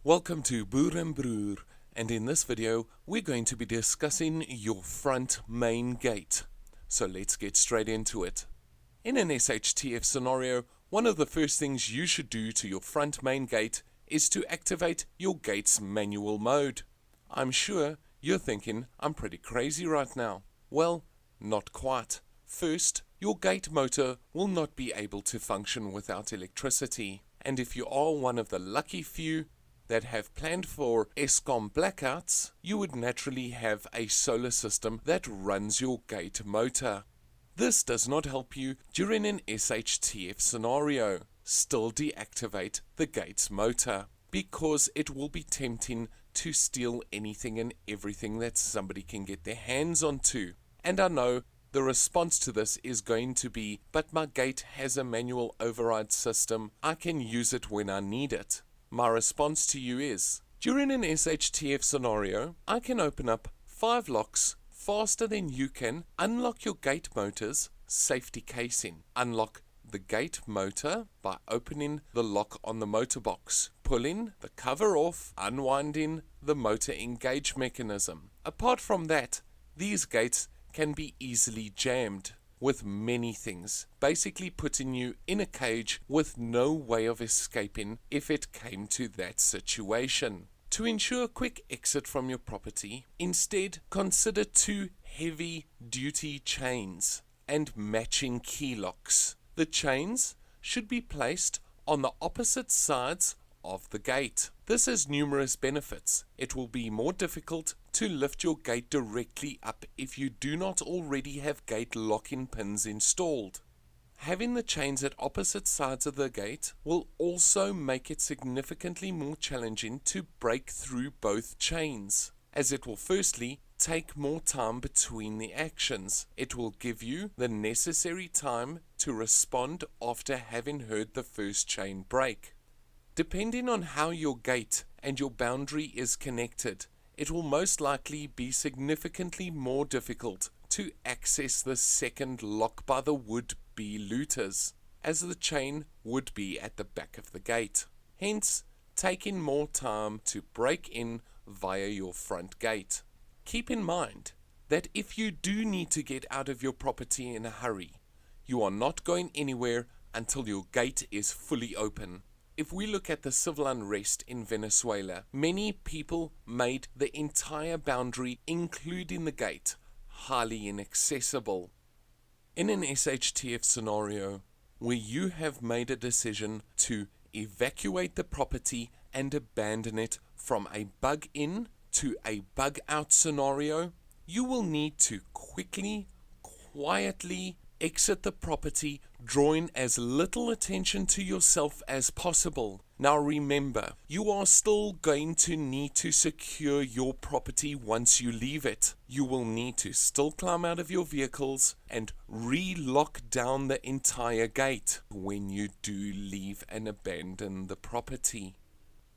Welcome to Boer and Broer, and in this video we're going to be discussing your front main gate. So let's get straight into it. In an SHTF scenario, one of the first things you should do to your front main gate is to activate your gate's manual mode. I'm sure you're thinking I'm pretty crazy right now. Well, not quite. First, your gate motor will not be able to function without electricity, and if you are one of the lucky few that have planned for Eskom blackouts, you would naturally have a solar system that runs your gate motor. This does not help you during an SHTF scenario. Still deactivate the gate's motor, because it will be tempting to steal anything and everything that somebody can get their hands onto. And I know the response to this is going to be, but my gate has a manual override system, I can use it when I need it. My response to you is, during an SHTF scenario, I can open up 5 locks faster than you can unlock your gate motor's safety casing. Unlock the gate motor by opening the lock on the motor box, pulling the cover off, unwinding the motor engage mechanism. Apart from that, these gates can be easily jammed with many things, basically putting you in a cage with no way of escaping if it came to that situation. To ensure a quick exit from your property, instead consider 2 heavy-duty chains and matching key locks. The chains should be placed on the opposite sides of the gate. This has numerous benefits. It will be more difficult to lift your gate directly up if you do not already have gate lock-in pins installed. Having the chains at opposite sides of the gate will also make it significantly more challenging to break through both chains, as it will firstly take more time between the actions. It will give you the necessary time to respond after having heard the first chain break. Depending on how your gate and your boundary is connected, it will most likely be significantly more difficult to access the second lock by the would-be looters, as the chain would be at the back of the gate, hence taking more time to break in via your front gate. Keep in mind that if you do need to get out of your property in a hurry, you are not going anywhere until your gate is fully open. If we look at the civil unrest in Venezuela, many people made the entire boundary, including the gate, highly inaccessible. In an SHTF scenario, where you have made a decision to evacuate the property and abandon it from a bug-in to a bug-out scenario, you will need to quickly, quietly exit the property, drawing as little attention to yourself as possible. Now remember, you are still going to need to secure your property once you leave it. You will need to still climb out of your vehicles and re-lock down the entire gate when you do leave and abandon the property.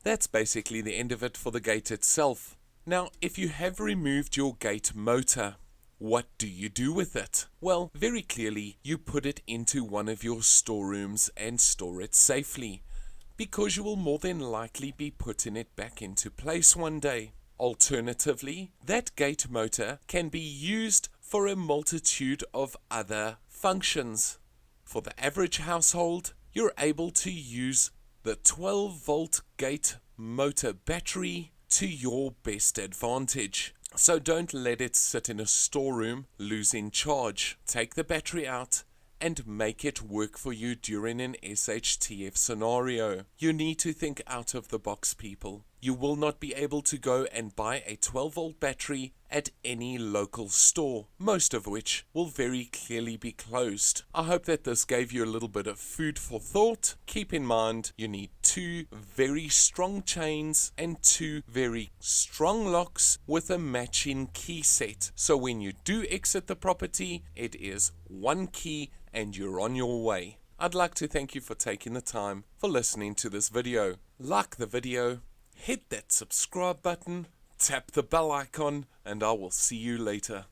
That's basically the end of it for the gate itself. Now, if you have removed your gate motor, what do you do with it? Well, very clearly, you put it into one of your storerooms and store it safely, because you will more than likely be putting it back into place one day. Alternatively, that gate motor can be used for a multitude of other functions. For the average household, you're able to use the 12-volt gate motor battery to your best advantage. So don't let it sit in a storeroom losing charge. Take the battery out and make it work for you during an SHTF scenario. You need to think out of the box, people. You will not be able to go and buy a 12-volt battery at any local store, most of which will very clearly be closed. I hope that this gave you a little bit of food for thought. Keep in mind, you need 2 very strong chains and 2 very strong locks with a matching key set. So when you do exit the property, it is 1 key and you're on your way. I'd like to thank you for taking the time for listening to this video. Like the video, hit that subscribe button, tap the bell icon, and I will see you later.